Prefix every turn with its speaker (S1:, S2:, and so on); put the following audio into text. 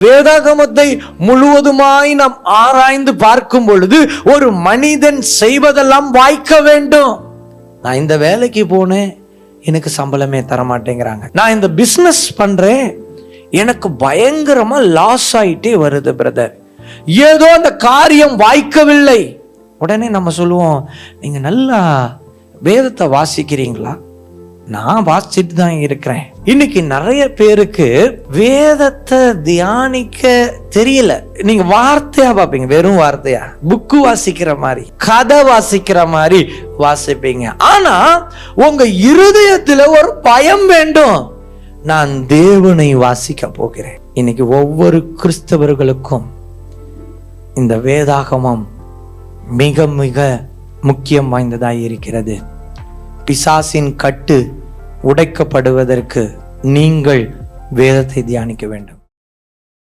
S1: வேதாகமத்தை முழுவதுமாய் நாம் ஆராய்ந்து பார்க்கும் பொழுது ஒரு மனிதன் செய்வதெல்லாம் வாய்க்க வேண்டும். நான் இந்த வேலைக்கு போனேன், எனக்கு சம்பளமே தர மாட்டேங்கிறாங்க. நான் இந்த பிசினஸ் பண்றேன், எனக்கு பயங்கரமா லாஸ் ஆயிட்டே வருது பிரதர். ஏதோ அந்த காரியம் வாய்க்கவில்லை. உடனே நம்ம சொல்லுவோம், நீங்க நல்லா வேதத்தை வாசிக்கிறீங்களா? நான் வாசிச்சுட்டு தான் இருக்கிறேன். இன்னைக்கு நிறைய பேருக்கு வேதத்தை தியானிக்க தெரியல. நீங்க வார்த்தையா பார்ப்பீங்க, வெறும் வார்த்தையா, புக்கு வாசிக்கிற மாதிரி, கதை வாசிக்கிற மாதிரி வாசிப்பீங்க. ஆனா உங்க இருதயத்துல ஒரு பயம் வேண்டும், நான் தேவனை வாசிக்க போகிறேன். இன்னைக்கு ஒவ்வொரு கிறிஸ்தவர்களுக்கும் இந்த வேதாகமம் மிக மிக முக்கியம் வாய்ந்ததாய் இருக்கிறது. பிசாசின் கட்டு உடைக்கப்படுவதற்கு நீங்கள் வேதத்தை தியானிக்க வேண்டும்.